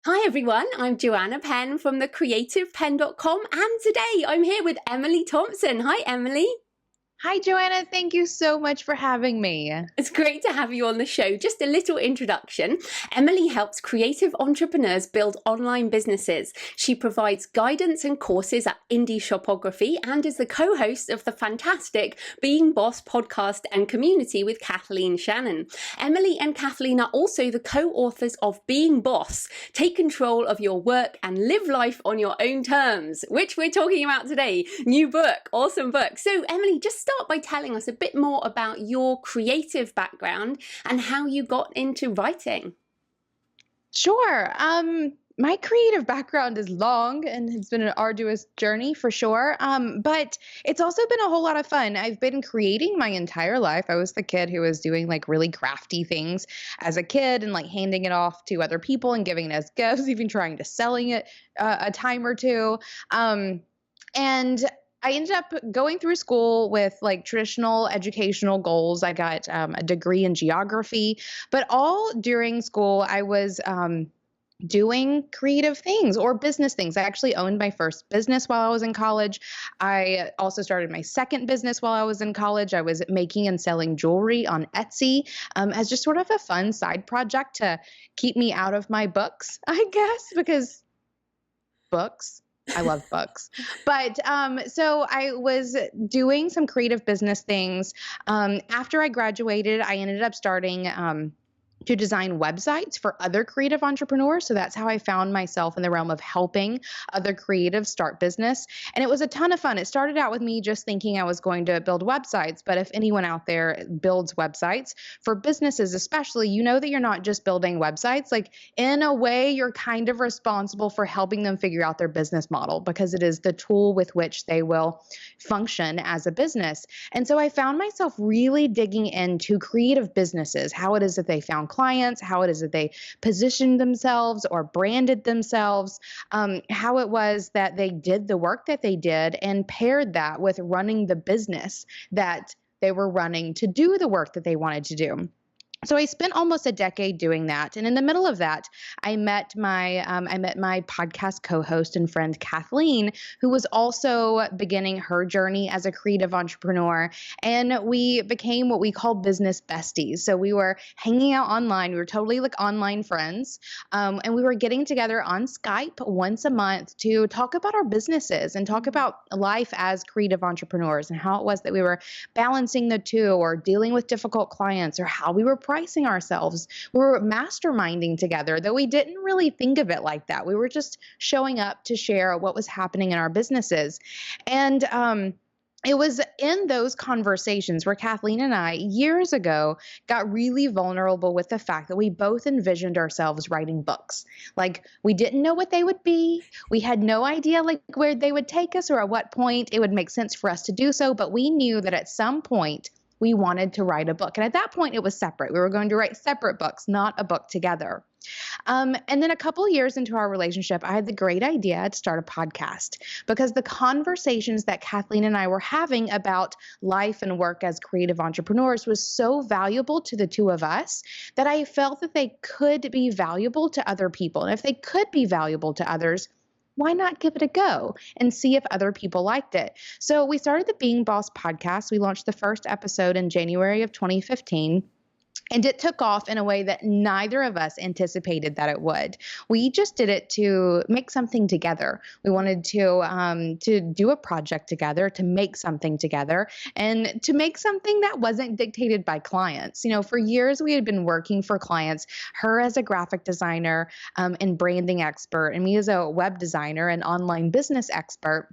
Hi everyone, I'm Joanna Penn from thecreativepenn.com, and today I'm here with Emily Thompson. Hi Emily. Hi, Joanna. Thank you so much for having me. It's great to have you on the show. Just a little introduction. Emily helps creative entrepreneurs build online businesses. She provides guidance and courses at Indie Shopography and is the co-host of the fantastic Being Boss podcast and community with Kathleen Shannon. Emily and Kathleen are also the co-authors of Being Boss, Take Control of Your Work and Live Life on Your Own Terms, which we're talking about today. New book, awesome book. So Emily, just start by telling us a bit more about your creative background and how you got into writing. Sure. My creative background is long and it's been an arduous journey for sure. But it's also been a whole lot of fun. I've been creating my entire life. I was the kid who was doing like really crafty things as a kid and like handing it off to other people and giving it as gifts, even trying to selling it a time or two. And I ended up going through school with like traditional educational goals. I got a degree in geography, but all during school, I was doing creative things or business things. I actually owned my first business while I was in college. I also started my second business while I was in college. I was making and selling jewelry on Etsy as just sort of a fun side project to keep me out of my books, I guess, because books. I love books. But so I was doing some creative business things. After I graduated, I ended up starting to design websites for other creative entrepreneurs. So that's how I found myself in the realm of helping other creatives start business. And it was a ton of fun. It started out with me just thinking I was going to build websites. But if anyone out there builds websites for businesses, especially, you know that you're not just building websites. Like in a way, you're kind of responsible for helping them figure out their business model because it is the tool with which they will function as a business. And so I found myself really digging into creative businesses, how it is that they found clients, how it is that they positioned themselves or branded themselves, how it was that they did the work that they did and paired that with running the business that they were running to do the work that they wanted to do. So I spent almost a decade doing that. And in the middle of that, I met my podcast co-host and friend Kathleen, who was also beginning her journey as a creative entrepreneur. And we became what we call business besties. So we were hanging out online. We were totally like online friends. And we were getting together on Skype once a month to talk about our businesses and talk about life as creative entrepreneurs and how it was that we were balancing the two or dealing with difficult clients or how we were pricing ourselves. We were masterminding together, though we didn't really think of it like that. We were just showing up to share what was happening in our businesses. And it was in those conversations where Kathleen and I, years ago, got really vulnerable with the fact that we both envisioned ourselves writing books. Like, we didn't know what they would be. We had no idea like where they would take us or at what point it would make sense for us to do so. But we knew that at some point, we wanted to write a book. And at that point, it was separate. We were going to write separate books, not a book together. And then a couple of years into our relationship, I had the great idea to start a podcast because the conversations that Kathleen and I were having about life and work as creative entrepreneurs was so valuable to the two of us that I felt that they could be valuable to other people. And if they could be valuable to others, why not give it a go and see if other people liked it? So we started the Being Boss podcast. We launched the first episode in January of 2015. And it took off in a way that neither of us anticipated that it would. We just did it to make something together. We wanted to do a project together, to make something together, and to make something that wasn't dictated by clients. You know, for years we had been working for clients, her as a graphic designer and branding expert, and me as a web designer and online business expert.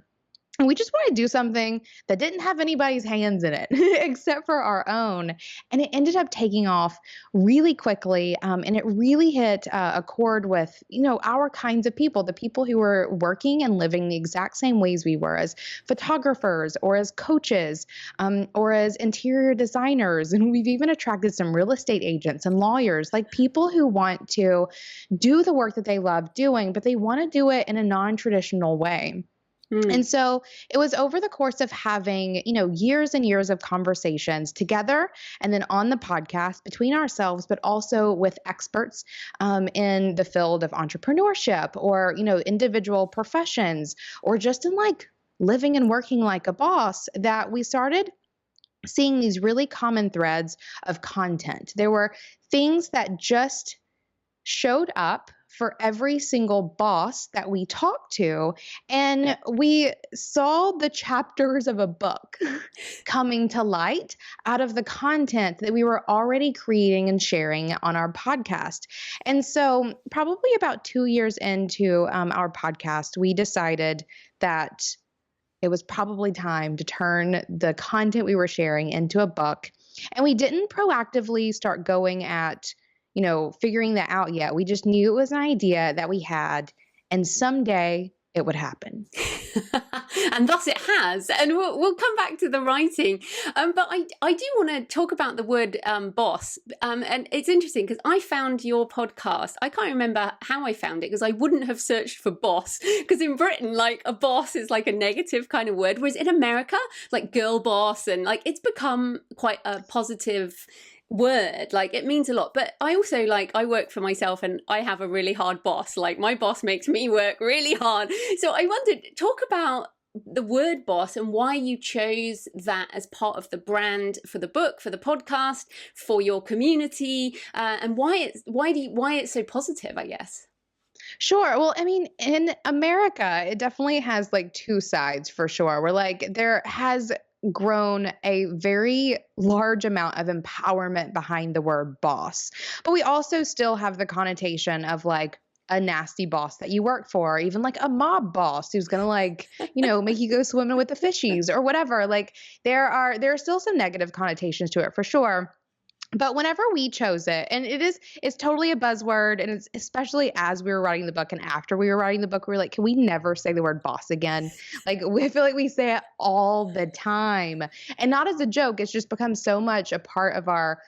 And we just wanted to do something that didn't have anybody's hands in it except for our own. And it ended up taking off really quickly. And it really hit a chord with, you know, our kinds of people, the people who were working and living the exact same ways we were as photographers or as coaches or as interior designers. And we've even attracted some real estate agents and lawyers, like people who want to do the work that they love doing, but they want to do it in a non-traditional way. And so it was over the course of having, years and years of conversations together and then on the podcast between ourselves, but also with experts in the field of entrepreneurship or, individual professions or just in like living and working like a boss, that we started seeing these really common threads of content. There were things that just showed up for every single boss that we talked to, and we saw the chapters of a book coming to light out of the content that we were already creating and sharing on our podcast. And so probably about 2 years into our podcast, we decided that it was probably time to turn the content we were sharing into a book. And we didn't proactively start going at figuring that out yet. We just knew it was an idea that we had, and someday it would happen. And thus it has. And we'll come back to the writing. But I do want to talk about the word boss. And it's interesting because I found your podcast. I can't remember how I found it because I wouldn't have searched for boss. Because in Britain, like a boss is like a negative kind of word. Whereas in America, like girl boss and like it's become quite a positive word. Like it means a lot. But I also I work for myself and I have a really hard boss. Like my boss makes me work really hard. So I wondered, talk about the word boss and why you chose that as part of the brand for the book, for the podcast, for your community, and why it's so positive, I guess. Sure. Well, I mean, in America, it definitely has like two sides for sure. Where there has grown a very large amount of empowerment behind the word boss. But we also still have the connotation of like a nasty boss that you work for, even like a mob boss who's going to make you go swimming with the fishies or whatever. Like there are still some negative connotations to it for sure. But whenever we chose it, and it's totally a buzzword, and it's especially as we were writing the book and after we were writing the book, we were like, can we never say the word boss again? Like we feel like we say it all the time, and not as a joke. It's just become so much a part of our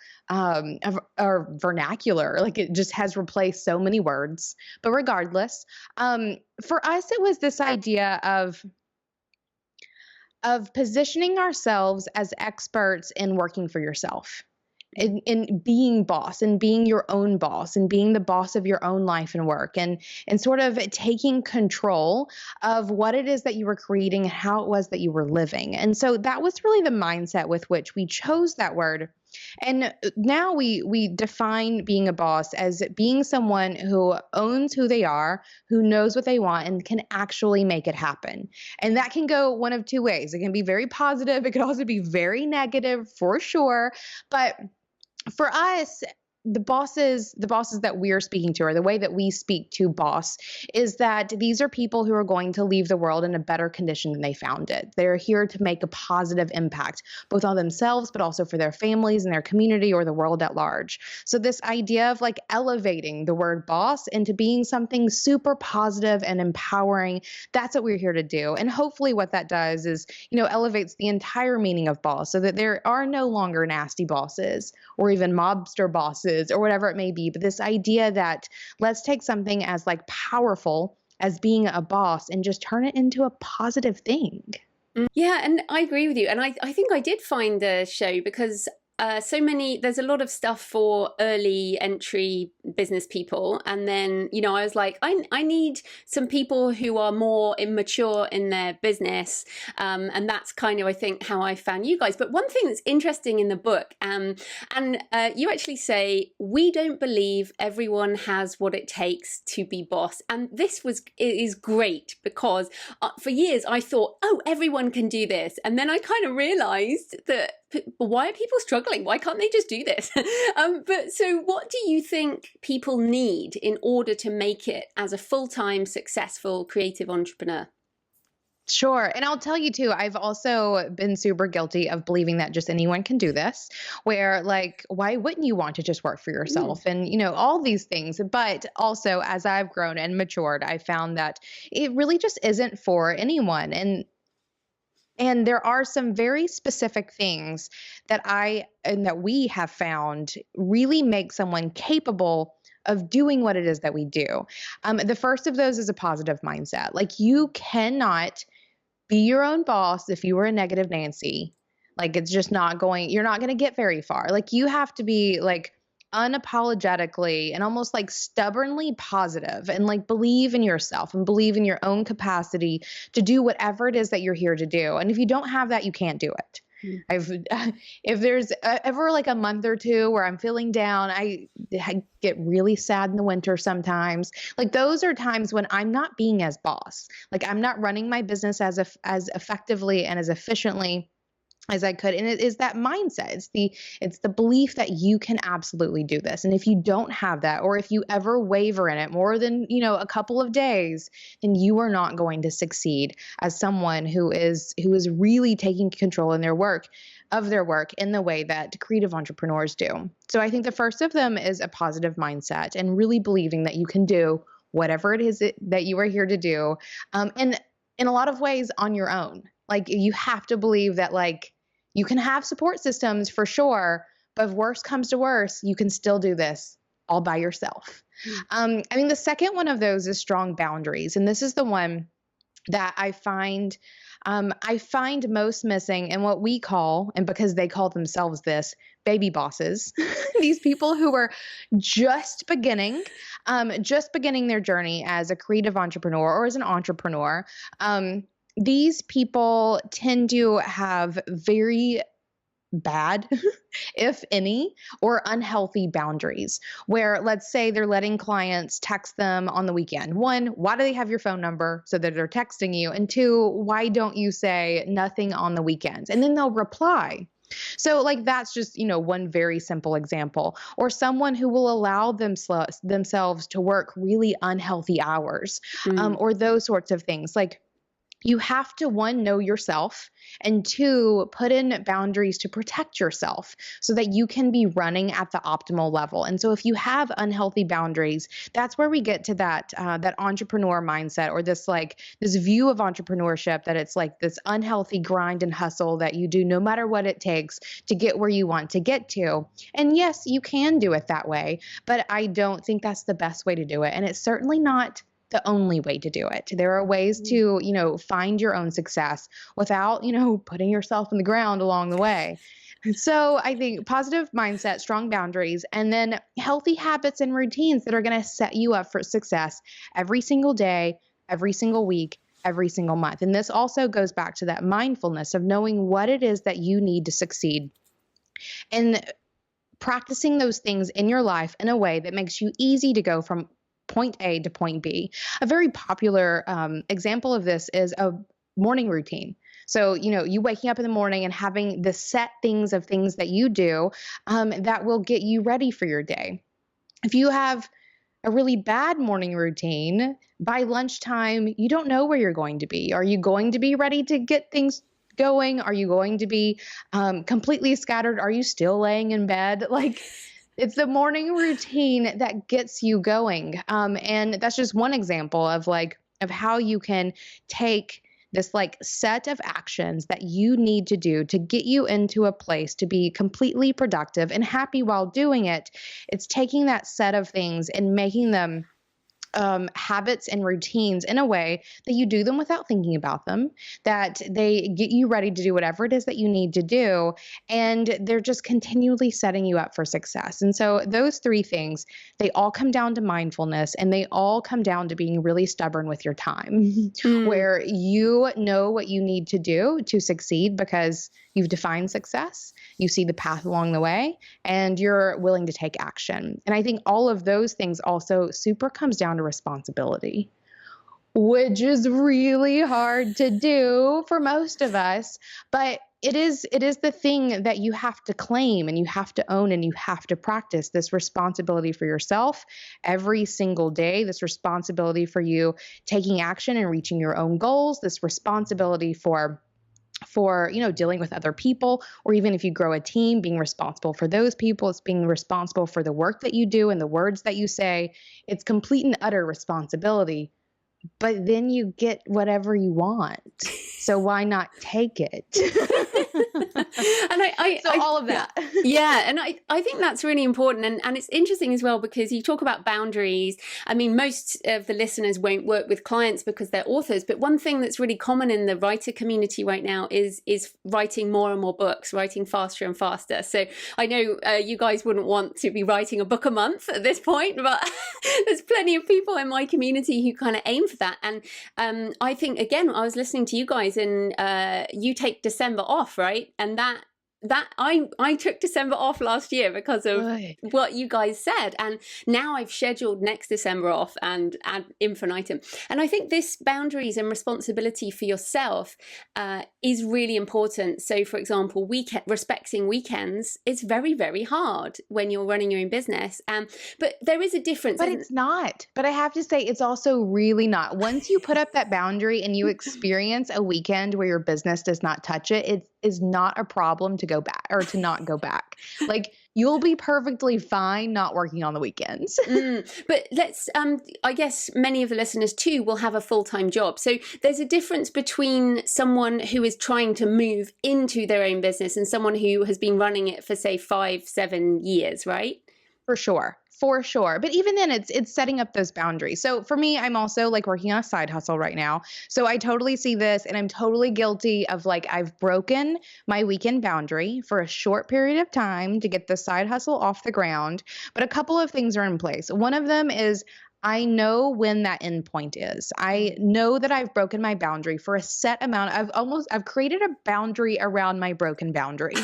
vernacular. Like it just has replaced so many words. But regardless, for us, it was this idea of positioning ourselves as experts in working for yourself. In being boss and being your own boss and being the boss of your own life and work and sort of taking control of what it is that you were creating and how it was that you were living. And so that was really the mindset with which we chose that word. And now we define being a boss as being someone who owns who they are, who knows what they want, and can actually make it happen. And that can go one of two ways. It can be very positive. It could also be very negative for sure. But for us, the bosses that we're speaking to, or the way that we speak to boss, is that these are people who are going to leave the world in a better condition than they found it. They're here to make a positive impact, both on themselves, but also for their families and their community or the world at large. So this idea of like elevating the word boss into being something super positive and empowering, that's what we're here to do. And hopefully what that does is, elevates the entire meaning of boss so that there are no longer nasty bosses or even mobster bosses or whatever it may be. But this idea that let's take something as like powerful as being a boss and just turn it into a positive thing. Yeah, and I agree with you. And I think I did find the show because there's a lot of stuff for early entry business people. And then, I was like, I need some people who are more immature in their business. And that's kind of, I think, how I found you guys. But one thing that's interesting in the book, and you actually say, we don't believe everyone has what it takes to be boss. And is great because for years I thought, oh, everyone can do this. And then I kind of realized that why are people struggling? Why can't they just do this? But so what do you think people need in order to make it as a full-time, successful, creative entrepreneur? Sure. And I'll tell you too, I've also been super guilty of believing that just anyone can do this, where like, why wouldn't you want to just work for yourself? And, all these things. But also as I've grown and matured, I found that it really just isn't for anyone. And there are some very specific things that we have found really make someone capable of doing what it is that we do. The first of those is a positive mindset. Like you cannot be your own boss if you were a negative Nancy. Like, it's just you're not going to get very far. Like, you have to be like unapologetically and almost like stubbornly positive and like believe in yourself and believe in your own capacity to do whatever it is that you're here to do. And if you don't have that, you can't do it. If there's ever like a month or two where I'm feeling down, I get really sad in the winter sometimes. Like, those are times when I'm not being as boss. Like, I'm not running my business as effectively and as efficiently as I could. And it is that mindset. It's the belief that you can absolutely do this. And if you don't have that, or if you ever waver in it more than, a couple of days, then you are not going to succeed as someone who is really taking control in their work in the way that creative entrepreneurs do. So I think the first of them is a positive mindset and really believing that you can do whatever it is that you are here to do. And in a lot of ways on your own. Like, you have to believe that, like, you can have support systems for sure, but if worse comes to worse, you can still do this all by yourself. I think the second one of those is strong boundaries. And this is the one that I find most missing in what we call, and because they call themselves this, baby bosses, these people who are just beginning their journey as a creative entrepreneur or as an entrepreneur. These people tend to have very bad, if any, or unhealthy boundaries where, let's say, they're letting clients text them on the weekend. One, why do they have your phone number so that they're texting you? And two, why don't you say nothing on the weekends? And then they'll reply. So like, that's just, one very simple example. Or someone who will allow themselves to work really unhealthy hours, or those sorts of things. Like, you have to, one, know yourself, and two, put in boundaries to protect yourself so that you can be running at the optimal level. And so if you have unhealthy boundaries, that's where we get to that entrepreneur mindset, or this view of entrepreneurship that it's like this unhealthy grind and hustle that you do no matter what it takes to get where you want to get to. And yes, you can do it that way, but I don't think that's the best way to do it. And it's certainly not the only way to do it. There are ways to, find your own success without, putting yourself in the ground along the way. So I think positive mindset, strong boundaries, and then healthy habits and routines that are going to set you up for success every single day, every single week, every single month. And this also goes back to that mindfulness of knowing what it is that you need to succeed, and practicing those things in your life in a way that makes you easy to go from point A to point B. A very popular example of this is a morning routine. So, you waking up in the morning and having the set things that you do that will get you ready for your day. If you have a really bad morning routine, by lunchtime, you don't know where you're going to be. Are you going to be ready to get things going? Are you going to be completely scattered? Are you still laying in bed? It's the morning routine that gets you going. And that's just one example of how you can take this set of actions that you need to do to get you into a place to be completely productive and happy while doing it. It's taking that set of things and making them habits and routines in a way that you do them without thinking about them, that they get you ready to do whatever it is that you need to do, and they're just continually setting you up for success. And so those three things, they all come down to mindfulness, and they all come down to being really stubborn with your time, where you know what you need to do to succeed because you've defined success, you see the path along the way, and you're willing to take action. And I think all of those things also super comes down to responsibility, which is really hard to do for most of us, but it is the thing that you have to claim and you have to own and you have to practice, this responsibility for yourself every single day, this responsibility for you taking action and reaching your own goals, this responsibility for dealing with other people, or even if you grow a team, being responsible for those people. It's being responsible for the work that you do and the words that you say. It's complete and utter responsibility, but then you get whatever you want. So why not take it? All of that. Yeah. And I think that's really important. And it's interesting as well, because you talk about boundaries. I mean, most of the listeners won't work with clients because they're authors. But one thing that's really common in the writer community right now is writing more and more books, writing faster and faster. So I know you guys wouldn't want to be writing a book a month at this point, but there's plenty of people in my community who kind of aim for that. And I think, again, I was listening to you guys, and you take December off, right? And that I took December off last year because of what you guys said, and now I've scheduled next December off and ad infinitum. And I think this boundaries and responsibility for yourself is really important. So, for example, respecting weekends is very, very hard when you're running your own business. But there is a difference. But it's not. But I have to say, it's also really not. Once you put up that boundary and you experience a weekend where your business does not touch it, it is not a problem to go back or to not go back. Like, you'll be perfectly fine not working on the weekends. But let's, I guess many of the listeners too will have a full-time job. So there's a difference between someone who is trying to move into their own business and someone who has been running it for, say, 5-7 years, right? For sure. But even then, it's setting up those boundaries. So for me, I'm also like working on a side hustle right now. So I totally see this, and I'm totally guilty of like, I've broken my weekend boundary for a short period of time to get the side hustle off the ground. But a couple of things are in place. One of them is I know when that end point is. I know that I've broken my boundary for a set amount. I've created a boundary around my broken boundary.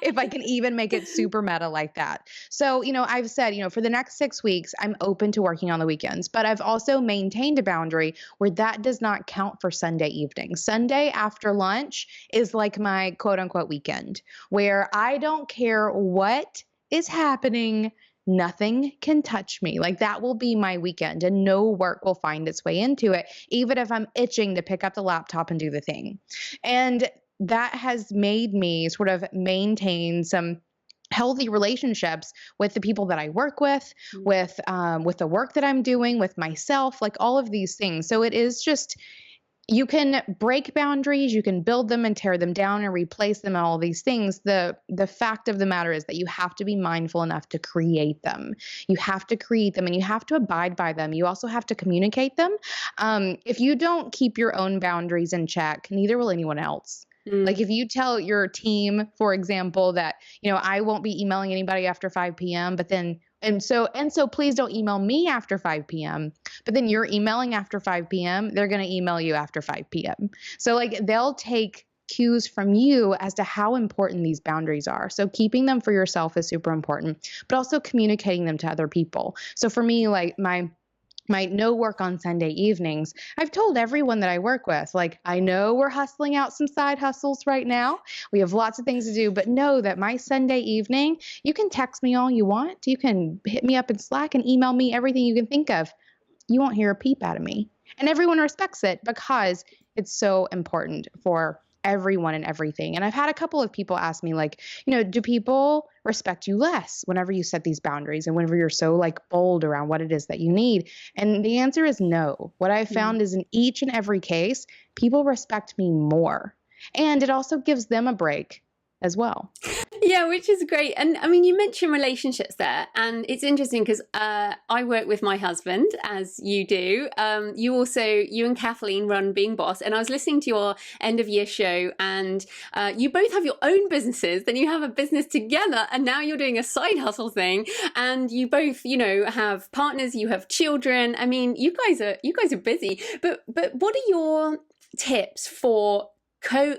If I can even make it super meta like that. So, I've said, for the next 6 weeks, I'm open to working on the weekends, but I've also maintained a boundary where that does not count for Sunday evening. Sunday after lunch is like my quote unquote weekend, where I don't care what is happening. Nothing can touch me. Like, that will be my weekend, and no work will find its way into it, even if I'm itching to pick up the laptop and do the thing. And that has made me sort of maintain some healthy relationships with the people that I work with the work that I'm doing, with myself, like all of these things. So it is just, you can break boundaries, you can build them and tear them down and replace them and all these things. The fact of the matter is that you have to be mindful enough to create them. You have to create them, and you have to abide by them. You also have to communicate them. If you don't keep your own boundaries in check, neither will anyone else. Like, if you tell your team, for example, that, I won't be emailing anybody after 5 p.m., but then, and so please don't email me after 5 p.m., but then you're emailing after 5 p.m., they're going to email you after 5 p.m. So like, they'll take cues from you as to how important these boundaries are. So keeping them for yourself is super important, but also communicating them to other people. So for me, like my no work on Sunday evenings, I've told everyone that I work with, like, I know we're hustling out some side hustles right now. We have lots of things to do, but know that my Sunday evening, you can text me all you want. You can hit me up in Slack and email me everything you can think of. You won't hear a peep out of me. And everyone respects it because it's so important for everyone and everything. And I've had a couple of people ask me, like, do people respect you less whenever you set these boundaries and whenever you're so like bold around what it is that you need? And the answer is no. What I've found is in each and every case, people respect me more. And it also gives them a break as well. Yeah, which is great. And I mean, you mentioned relationships there, and it's interesting because I work with my husband, as you do. You and Kathleen run Being Boss, and I was listening to your end of year show, and you both have your own businesses, then you have a business together, and now you're doing a side hustle thing, and you both, have partners, you have children. I mean, you guys are busy. But what are your tips for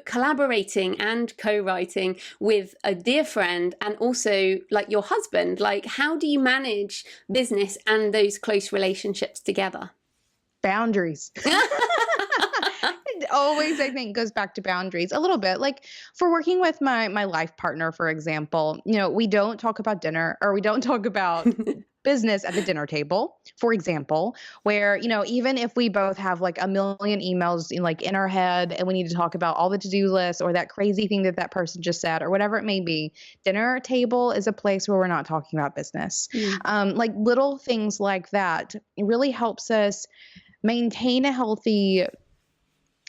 collaborating and co-writing with a dear friend and also like your husband? Like, how do you manage business and those close relationships together? Boundaries. It always, I think, goes back to boundaries a little bit. Like, for working with my life partner, for example, we don't talk about dinner, or we don't talk about business at the dinner table, for example, where, even if we both have like a million emails in our head and we need to talk about all the to-do lists or that crazy thing that person just said or whatever it may be, dinner table is a place where we're not talking about business. Like, little things like that, it really helps us maintain a healthy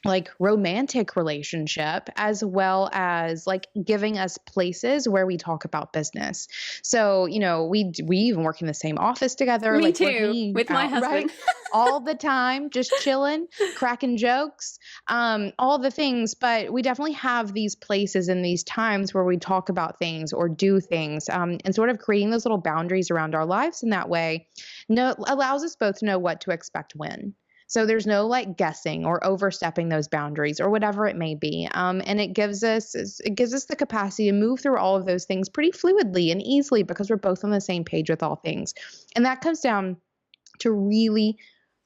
like romantic relationship, as well as like giving us places where we talk about business. So, we even work in the same office together, Me like we're too, hanging with my out, right? husband. All the time, just chilling, cracking jokes, all the things. But we definitely have these places and these times where we talk about things or do things, and sort of creating those little boundaries around our lives in that way allows us both to know what to expect when. So there's no like guessing or overstepping those boundaries or whatever it may be. And it gives us the capacity to move through all of those things pretty fluidly and easily because we're both on the same page with all things. And that comes down to really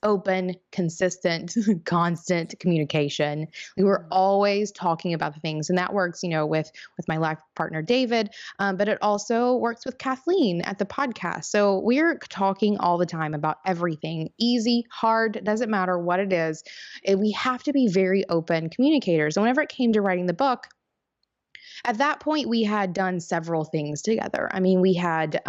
open, consistent, constant communication. We were always talking about the things, and that works, with my life partner David, but it also works with Kathleen at the podcast. So we're talking all the time about everything, easy, hard, doesn't matter what it is. We have to be very open communicators. And whenever it came to writing the book, at that point, we had done several things together. I mean, we had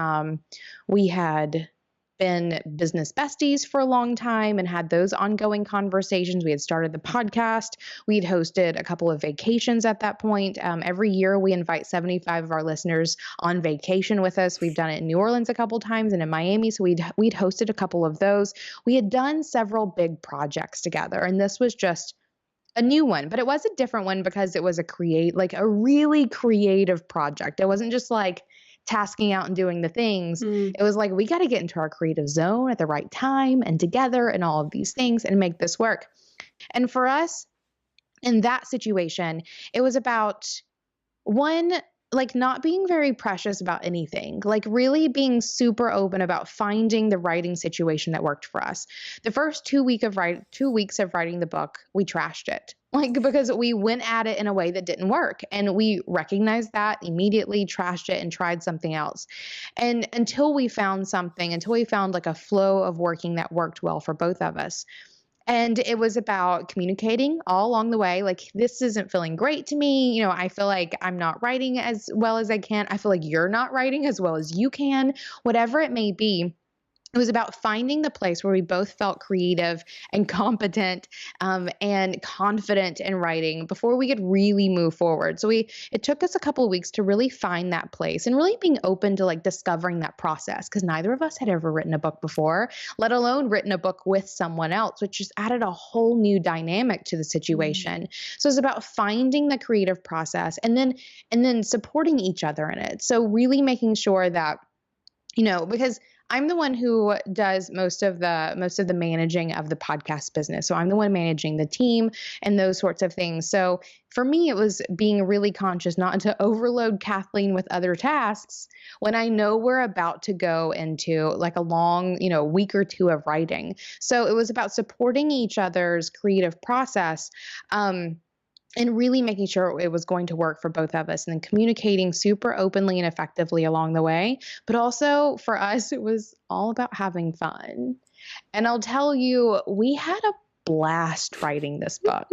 been business besties for a long time and had those ongoing conversations. We had started the podcast. We'd hosted a couple of vacations at that point. Every year, we invite 75 of our listeners on vacation with us. We've done it in New Orleans a couple times and in Miami. So we'd hosted a couple of those. We had done several big projects together, and this was just a new one, but it was a different one because it was a really creative project. It wasn't just like tasking out and doing the things. It was like, we got to get into our creative zone at the right time and together and all of these things and make this work. And for us in that situation, it was about one, like not being very precious about anything, like really being super open about finding the writing situation that worked for us. The first 2 weeks of writing the book, we trashed it. Like, because we went at it in a way that didn't work, and we recognized that immediately, trashed it, and tried something else. And until we found like a flow of working that worked well for both of us. And it was about communicating all along the way. Like, this isn't feeling great to me. I feel like I'm not writing as well as I can. I feel like you're not writing as well as you can, whatever it may be. It was about finding the place where we both felt creative and competent, and confident in writing before we could really move forward. So it took us a couple of weeks to really find that place and really being open to like discovering that process, because neither of us had ever written a book before, let alone written a book with someone else, which just added a whole new dynamic to the situation. So it's about finding the creative process and then supporting each other in it. So really making sure that, because I'm the one who does most of the managing of the podcast business. So I'm the one managing the team and those sorts of things. So for me, it was being really conscious not to overload Kathleen with other tasks when I know we're about to go into like a long, week or two of writing. So it was about supporting each other's creative process. And really making sure it was going to work for both of us, and then communicating super openly and effectively along the way. But also for us, it was all about having fun. And I'll tell you, we had a blast writing this book.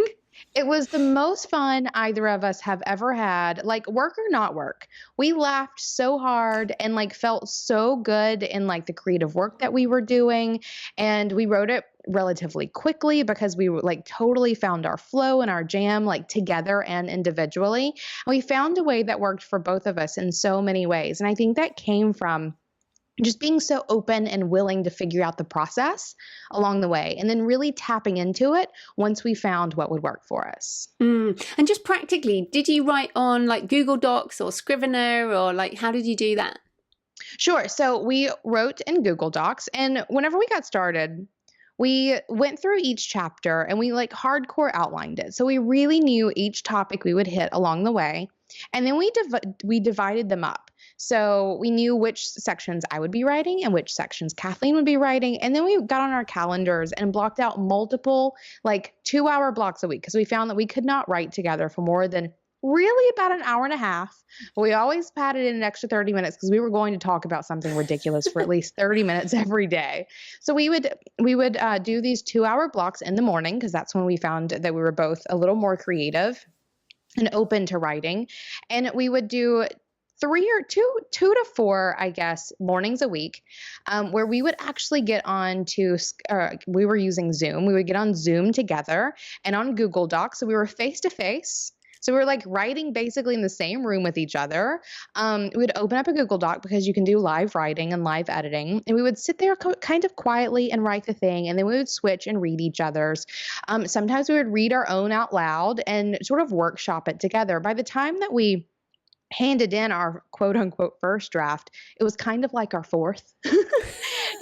It was the most fun either of us have ever had, like work or not work. We laughed so hard and like felt so good in like the creative work that we were doing. And we wrote it relatively quickly because we were like totally found our flow and our jam, like together and individually. And we found a way that worked for both of us in so many ways. And I think that came from just being so open and willing to figure out the process along the way, and then really tapping into it once we found what would work for us. And just practically, did you write on like Google Docs or Scrivener, or like how did you do that? Sure. So we wrote in Google Docs, and whenever we got started, we went through each chapter and we like hardcore outlined it. So we really knew each topic we would hit along the way. And then we divided them up. So we knew which sections I would be writing and which sections Kathleen would be writing. And then we got on our calendars and blocked out multiple like 2-hour blocks a week, because we found that we could not write together for more than really about an hour and a half. But we always padded in an extra 30 minutes because we were going to talk about something ridiculous for at least 30 minutes every day. So we would do these 2-hour blocks in the morning, because that's when we found that we were both a little more creative and open to writing. And we would do two to four, I guess, mornings a week, where we would actually get on to, we were using Zoom. We would get on Zoom together and on Google Docs. So we were face to face. So we were like writing basically in the same room with each other. We would open up a Google Doc because you can do live writing and live editing. And we would sit there kind of quietly and write the thing. And then we would switch and read each other's. Sometimes we would read our own out loud and sort of workshop it together. By the time that we handed in our quote unquote first draft, it was kind of like our fourth.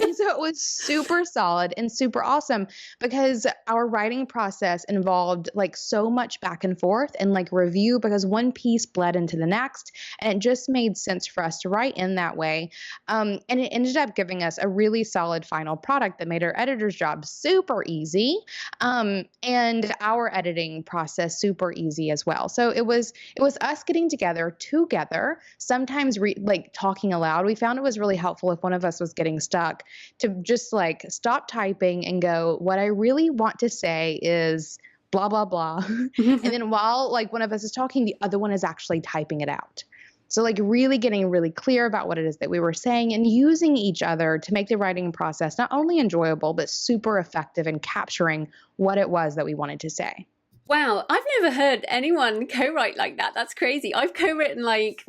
And so it was super solid and super awesome because our writing process involved like so much back and forth and like review, because one piece bled into the next, and it just made sense for us to write in that way. And it ended up giving us a really solid final product that made our editor's job super easy, and our editing process super easy as well. So it was us getting together, sometimes like talking aloud. We found it was really helpful if one of us was getting stuck to just like stop typing and go, what I really want to say is blah, blah, blah. And then while like one of us is talking, the other one is actually typing it out. So like really getting really clear about what it is that we were saying and using each other to make the writing process not only enjoyable, but super effective in capturing what it was that we wanted to say. Wow, I've never heard anyone co-write like that. That's crazy. I've co-written like,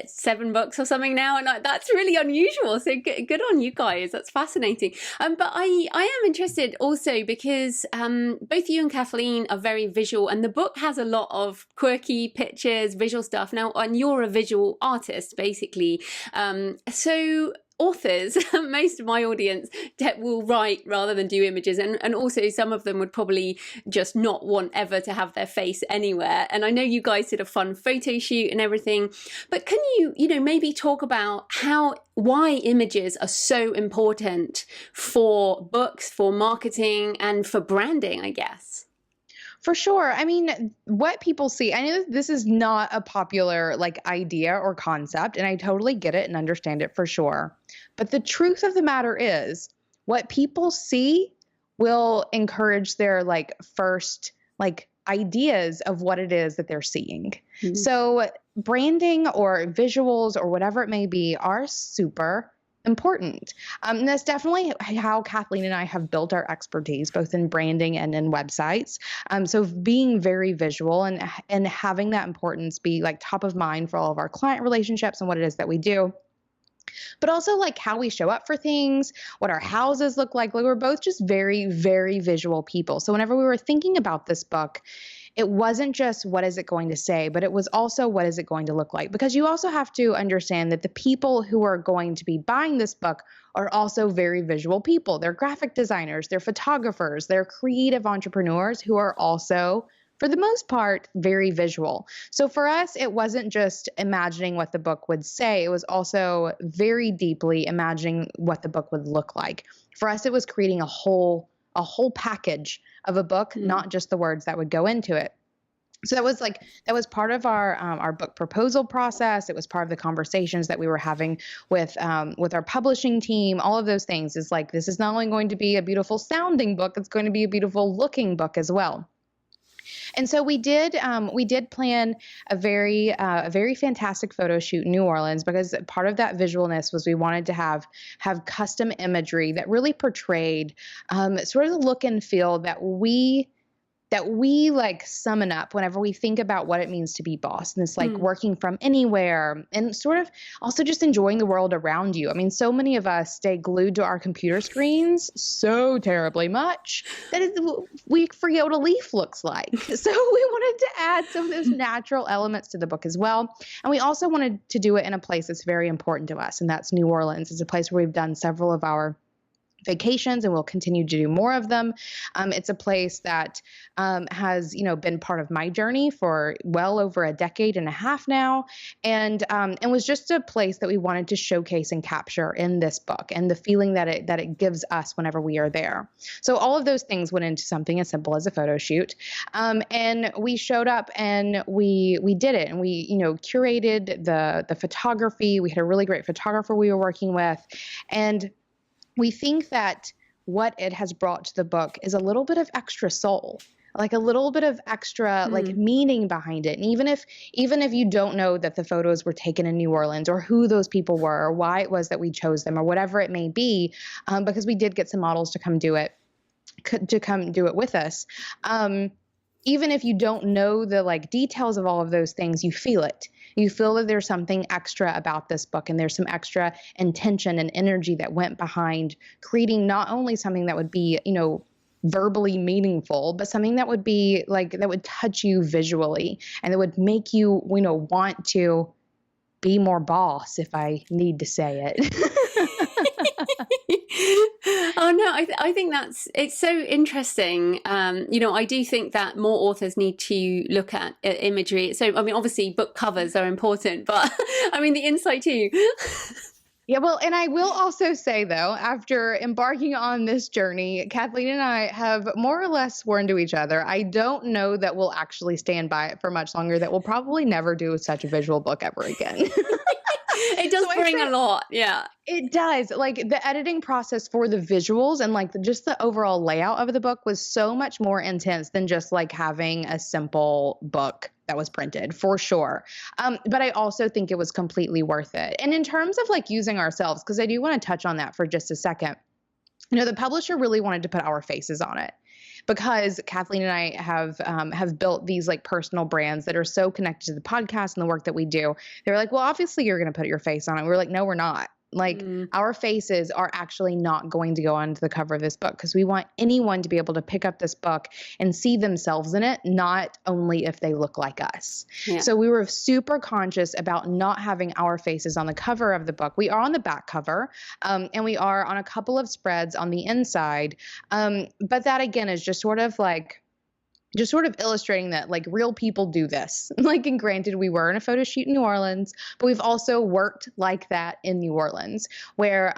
7 books or something now, and that's really unusual. So good on you guys. That's fascinating. But I am interested also because both you and Kathleen are very visual, and the book has a lot of quirky pictures, visual stuff. Now, and you're a visual artist, basically. So authors, most of my audience will write rather than do images, and also some of them would probably just not want ever to have their face anywhere. And I know you guys did a fun photo shoot and everything, but can you maybe talk about why images are so important for books, for marketing, and for branding, I guess? For sure. I mean, what people see, I know this is not a popular like idea or concept, and I totally get it and understand it for sure. But the truth of the matter is, what people see will encourage their like first like ideas of what it is that they're seeing. Mm-hmm. So branding or visuals or whatever it may be are super important. And that's definitely how Kathleen and I have built our expertise, both in branding and in websites. So being very visual and having that importance be like top of mind for all of our client relationships and what it is that we do. But also like how we show up for things, what our houses look like. Like we're both just very, very visual people. So whenever we were thinking about this book, it wasn't just what is it going to say, but it was also what is it going to look like? Because you also have to understand that the people who are going to be buying this book are also very visual people. They're graphic designers, they're photographers, they're creative entrepreneurs who are also, for the most part, very visual. So for us, it wasn't just imagining what the book would say. It was also very deeply imagining what the book would look like. For us, it was creating a whole package of a book, not just the words that would go into it. So that was part of our book proposal process. It was part of the conversations that we were having with our publishing team. All of those things is like, this is not only going to be a beautiful sounding book, it's going to be a beautiful looking book as well. And so we did plan a very fantastic photo shoot in New Orleans, because part of that visualness was we wanted to have custom imagery that really portrayed sort of the look and feel that we like summon up whenever we think about what it means to be boss. And it's like working from anywhere and sort of also just enjoying the world around you. I mean, so many of us stay glued to our computer screens so terribly much that we forget what a leaf looks like. So we wanted to add some of those natural elements to the book as well. And we also wanted to do it in a place that's very important to us, and that's New Orleans. It's a place where we've done several of our vacations, and we'll continue to do more of them. It's a place that has, been part of my journey for well over a decade and a half now, and was just a place that we wanted to showcase and capture in this book, and the feeling that it gives us whenever we are there. So all of those things went into something as simple as a photo shoot, and we showed up and we did it, and we curated the photography. We had a really great photographer we were working with, and we think that what it has brought to the book is a little bit of extra soul. like a little bit of extra like meaning behind it. And even if you don't know that the photos were taken in New Orleans or who those people were or why it was that we chose them or whatever it may be, because we did get some models to come do it with us. Even if you don't know the like details of all of those things, you feel it. You feel that there's something extra about this book, and there's some extra intention and energy that went behind creating not only something that would be, verbally meaningful, but something that would be like, that would touch you visually and that would make you, want to be more boss, if I need to say it. Oh no, I think it's so interesting. I do think that more authors need to look at imagery. So, I mean, obviously book covers are important, but I mean, the inside too. Yeah, well, and I will also say, though, after embarking on this journey, Kathleen and I have more or less sworn to each other. I don't know that we'll actually stand by it for much longer, that we'll probably never do such a visual book ever again. It does bring a lot. Yeah. It does. Like the editing process for the visuals and like just the overall layout of the book was so much more intense than just like having a simple book that was printed, for sure. But I also think it was completely worth it. And in terms of like using ourselves, because I do want to touch on that for just a second, the publisher really wanted to put our faces on it. Because Kathleen and I have built these like personal brands that are so connected to the podcast and the work that we do. They're like, well, obviously you're going to put your face on it. We're like, no, we're not. Like our faces are actually not going to go onto the cover of this book because we want anyone to be able to pick up this book and see themselves in it, not only if they look like us. Yeah. So we were super conscious about not having our faces on the cover of the book. We are on the back cover, and we are on a couple of spreads on the inside. But that again is just sort of illustrating that like real people do this. Like, and granted, we were in a photo shoot in New Orleans, but we've also worked like that in New Orleans where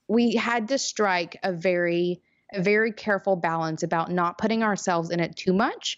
we had to strike a very careful balance about not putting ourselves in it too much,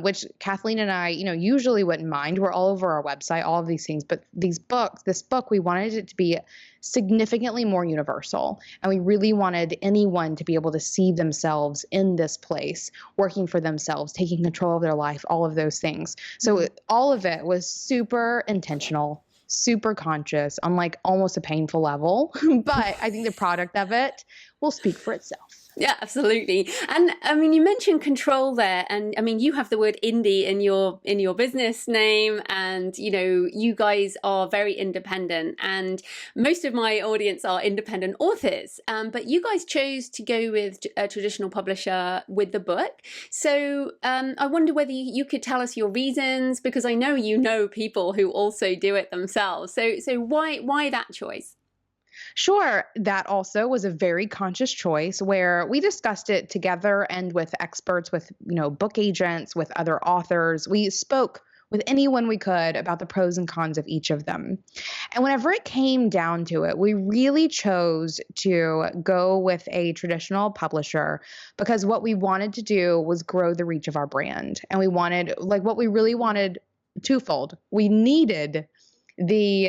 which Kathleen and I, usually wouldn't mind. We're all over our website, all of these things, but this book, we wanted it to be significantly more universal. And we really wanted anyone to be able to see themselves in this place, working for themselves, taking control of their life, all of those things. So all of it was super intentional, super conscious on like almost a painful level, but I think the product of it will speak for itself. Yeah, absolutely. And I mean, you mentioned control there, and I mean, you have the word indie in your business name, and you guys are very independent, and most of my audience are independent authors. But you guys chose to go with a traditional publisher with the book. So I wonder whether you could tell us your reasons, because I know people who also do it themselves. So why that choice? Sure. That also was a very conscious choice where we discussed it together and with experts, with, book agents, with other authors. We spoke with anyone we could about the pros and cons of each of them. And whenever it came down to it, we really chose to go with a traditional publisher because what we wanted to do was grow the reach of our brand. And we wanted, what we really wanted twofold. We needed the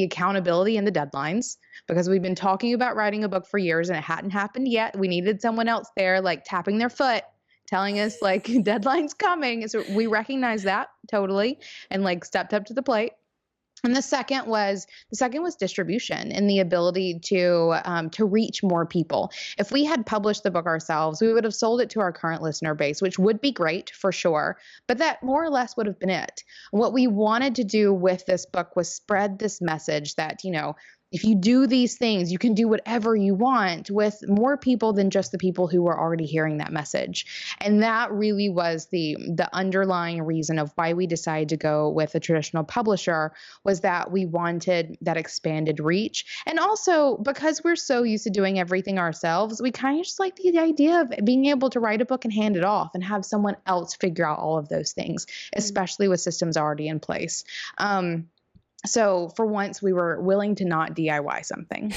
accountability and the deadlines, because we've been talking about writing a book for years and it hadn't happened yet. We needed someone else there, tapping their foot, telling us deadline's coming. So we recognized that totally and stepped up to the plate. And the second was distribution and the ability to reach more people. If we had published the book ourselves, we would have sold it to our current listener base, which would be great for sure. But that more or less would have been it. What we wanted to do with this book was spread this message that, if you do these things, you can do whatever you want with more people than just the people who were already hearing that message. And that really was the underlying reason of why we decided to go with a traditional publisher, was that we wanted that expanded reach. And also because we're so used to doing everything ourselves, we kind of just like the idea of being able to write a book and hand it off and have someone else figure out all of those things, especially with systems already in place. So for once, we were willing to not DIY something.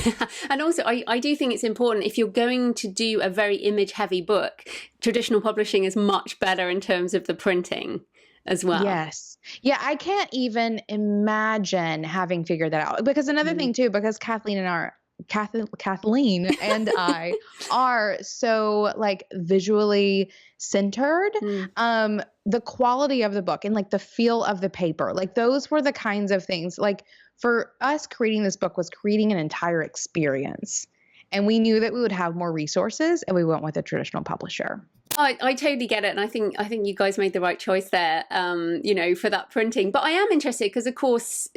And also, I do think it's important, if you're going to do a very image-heavy book, traditional publishing is much better in terms of the printing as well. Yes. Yeah, I can't even imagine having figured that out. Because another thing too, because Kathleen and Kathleen and I are so like visually centered. The quality of the book and like the feel of the paper, like those were the kinds of things. Like for us, creating this book was creating an entire experience. And we knew that we would have more resources, and we went with a traditional publisher. I totally get it, and I think you guys made the right choice there, for that printing. But I am interested because, of course,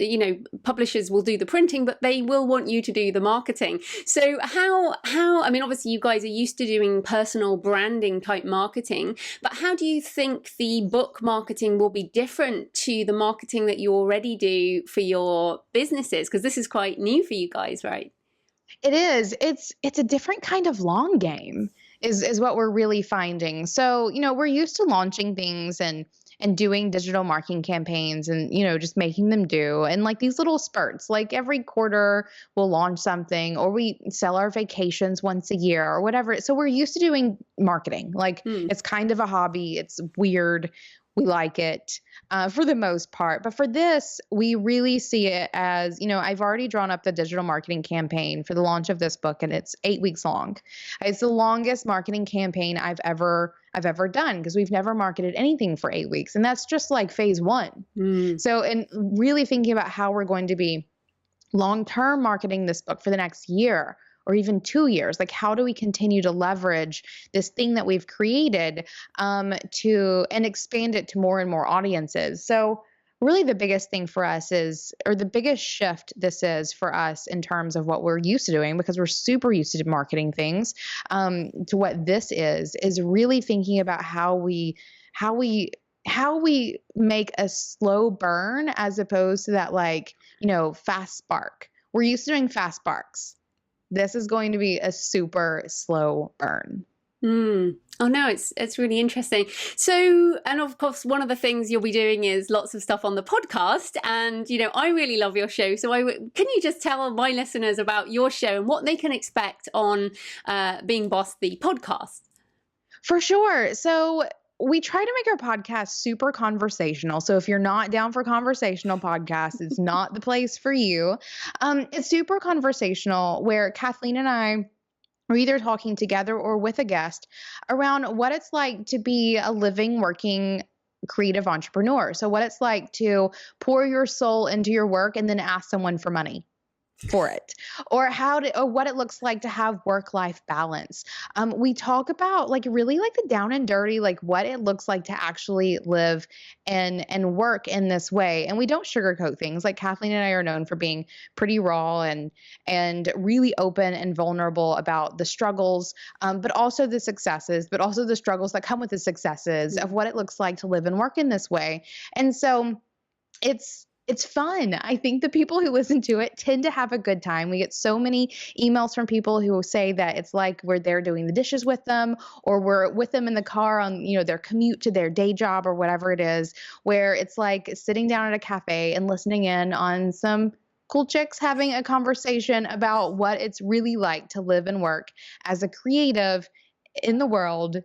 publishers will do the printing, but they will want you to do the marketing. So how? I mean, obviously, you guys are used to doing personal branding type marketing, but how do you think the book marketing will be different to the marketing that you already do for your businesses? Because this is quite new for you guys, right? It is. It's a different kind of long game is what we're really finding. So, we're used to launching things and doing digital marketing campaigns and, just making them do and like these little spurts. Like every quarter we'll launch something, or we sell our vacations once a year or whatever. So we're used to doing marketing. Like it's kind of a hobby. It's weird. We like it for the most part. But for this, we really see it as, I've already drawn up the digital marketing campaign for the launch of this book, and it's 8 weeks long. It's the longest marketing campaign I've ever done, because we've never marketed anything for 8 weeks. And that's just like phase one. So, and really thinking about how we're going to be long-term marketing this book for the next year, or even 2 years. Like, how do we continue to leverage this thing that we've created and expand it to more and more audiences? So really the biggest thing for us the biggest shift this is for us in terms of what we're used to doing, because we're super used to marketing things, to what this is really thinking about how we make a slow burn as opposed to that, like, fast spark. We're used to doing fast sparks. This is going to be a super slow burn. Oh no, it's really interesting. So, and of course, one of the things you'll be doing is lots of stuff on the podcast. And, I really love your show. So can you just tell my listeners about your show and what they can expect on Being Boss, the podcast? For sure. So we try to make our podcast super conversational. So if you're not down for conversational podcasts, it's not the place for you. It's super conversational, where Kathleen and I are either talking together or with a guest around what it's like to be a living, working creative entrepreneur. So what it's like to pour your soul into your work and then ask someone for money for it, or what it looks like to have work-life balance. We talk about really the down and dirty, like what it looks like to actually live and work in this way. And we don't sugarcoat things. Like Kathleen and I are known for being pretty raw and really open and vulnerable about the struggles, but also the successes, but also the struggles that come with the successes of what it looks like to live and work in this way. And so it's fun. I think the people who listen to it tend to have a good time. We get so many emails from people who say that it's like we're there doing the dishes with them, or we're with them in the car on, their commute to their day job or whatever it is, where it's like sitting down at a cafe and listening in on some cool chicks having a conversation about what it's really like to live and work as a creative in the world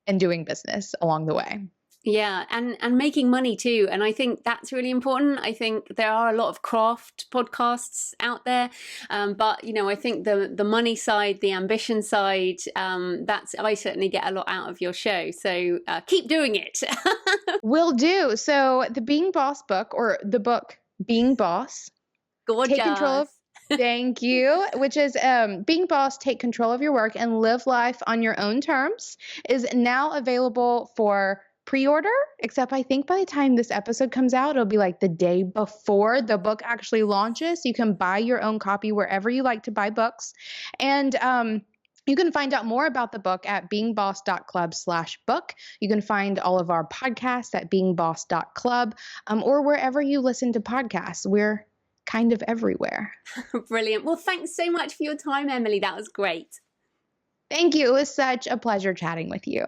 and doing business along the way. Yeah, and making money too. And I think that's really important. I think there are a lot of craft podcasts out there. But, I think the money side, the ambition side, I certainly get a lot out of your show. So keep doing it. Will do. So the Being Boss book, or the book Being Boss. Gorgeous. Take control of Thank you. Which is Being Boss, Take Control of Your Work and Live Life on Your Own Terms, is now available for pre-order, except I think by the time this episode comes out, it'll be like the day before the book actually launches. You can buy your own copy wherever you like to buy books. And you can find out more about the book at beingboss.club/book. You can find all of our podcasts at beingboss.club, or wherever you listen to podcasts. We're kind of everywhere. Brilliant. Well, thanks so much for your time, Emily. That was great. Thank you. It was such a pleasure chatting with you.